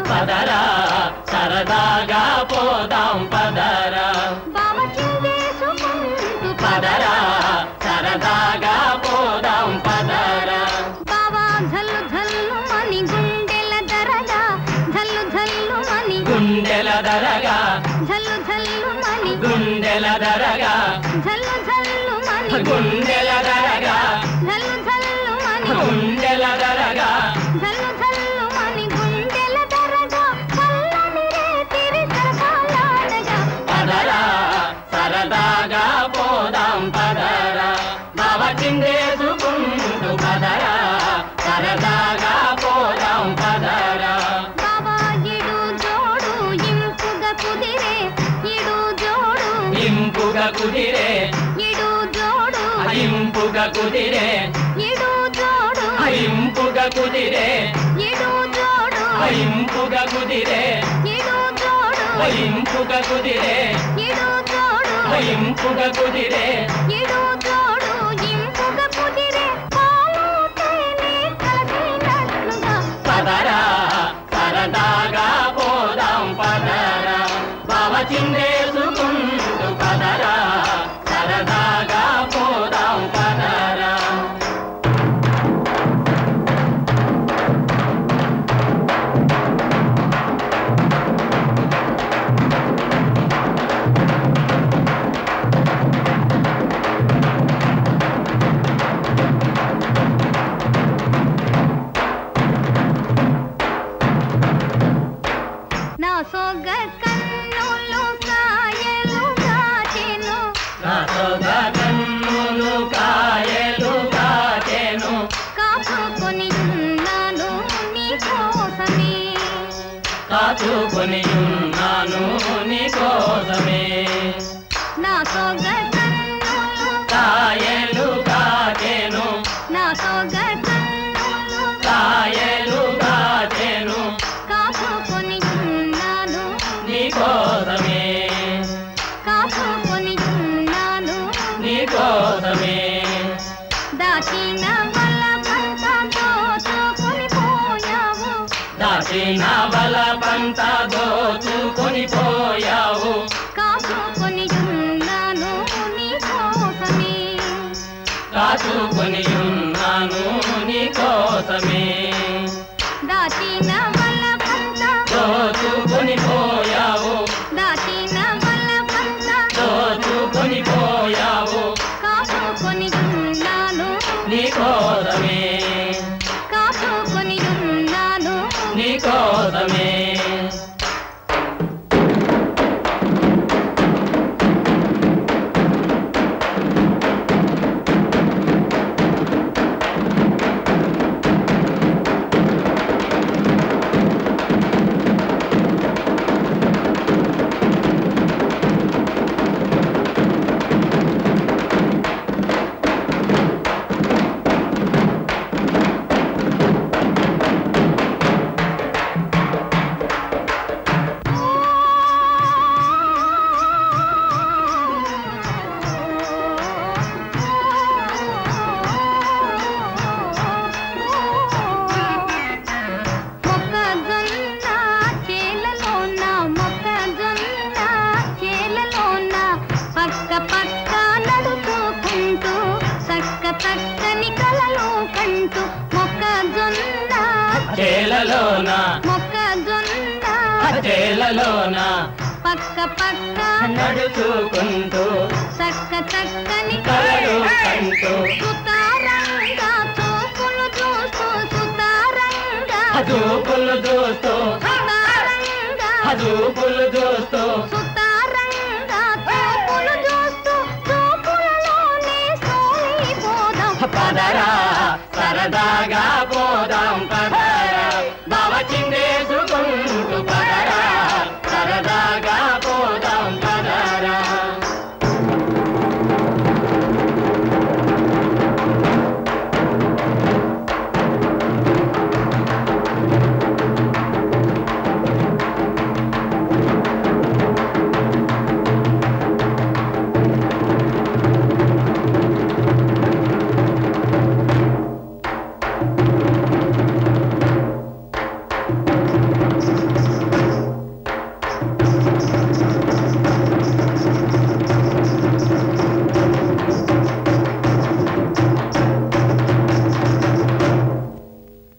పదరా సరదాగా పోదాం పదరా పదరా సరదాగా పోదాం పదరా బావా ఝల్లు ఝల్లు మని గుండెల దరగా ఝల్లు ఝల్లు మని గుండెల దరగా ఝల్లు ఝల్లు మని గుండెల దరగా ఝల్లు ఝల్లు మని గుండెల దరగా ఝల్లు ఝల్లు మని గుండెల దరగా ఝల్లు ఝల్లు మని గుండెల దరగా చల్లని రేతిరి సరసాలాడగా పదరా సరదాగా పోదాం పదరా బావ చిందేసుకుంటూ పదరా సరదాగా పోదాం పదరా బావా ఇడు జోడు ఇంపుగా కుదిరే ఇడు జోడు ఇంపుగా కుదిరే ఇడు జోడు ఇంపుగా కుదిరే ఇడు జోడు ఇంపుగా కుదిరే ఇడు జోడు ఇంపుగా కుదిరే ఇడు జోడు ఇంపుగా కుదిరే ఇడు జోడు ఇంపుగా కుదిరే ఇడు జోడు ఇంపుగా కుదిరే పాలు తేనె కలిసినట్లుగా పదరా సరదాగా పోదాం పదరా బావ చిందేసుకుంటూ పదరా సరదాగా పోదాం పదరా నా సోగ కన్నులు కాయలు కాచెను నా సొగ కన్నులు కాయలు కాచెను కాచుకొని ఉన్నాను నీ కోసమే కాచుకొని ఉన్నాను నీ కోసమే నా సోగ కన్నులు కాయలు కాచెను నా సోగ కన్నులు కాయలు కాచెను కాచుకొని ఉన్నాను నీ కోసమే కాచుకొని ఉన్నాను నీ కోసమే దాచిన వల్ల పంట దోచుకొని పోయావు దాచిన బలపంత దోచుకొని పోయావు కాచుకొని ఉన్నాను నీ కోసమే కాచుకొని ఉన్నాను నీ కోసమే దాచిన వల్ల పంట దోచుకొని పోయావు దాచిన వల్ల పంట దోచుకొని పోయావు కాచుకొని ఉన్నాను నీ కోసమే కాచుకొని ఉన్నాను నీ కోసమే మొక్కజొన్న చేలలోన మొక్కజొన్న చేలలోన పక్క పక్క నడుచుకుంటూ చక్క చక్కని కలలు కంటూ మొక్కజొన్న చేలలోన మొక్కజొన్న చేలలోన పక్క పక్క నడుచుకుంటూ చక్క చక్కని కలలు కంటూ సుతారంగా చూపులు చూస్తూ సుతారంగా అదూపులు చూస్తూ సుతారంగా అదూపులు చూస్తూ సుతారంగా చూపులు చూస్తూ చూపులలోనే సోలిపోదాం పదరా సరదాగా పోదాం పదరా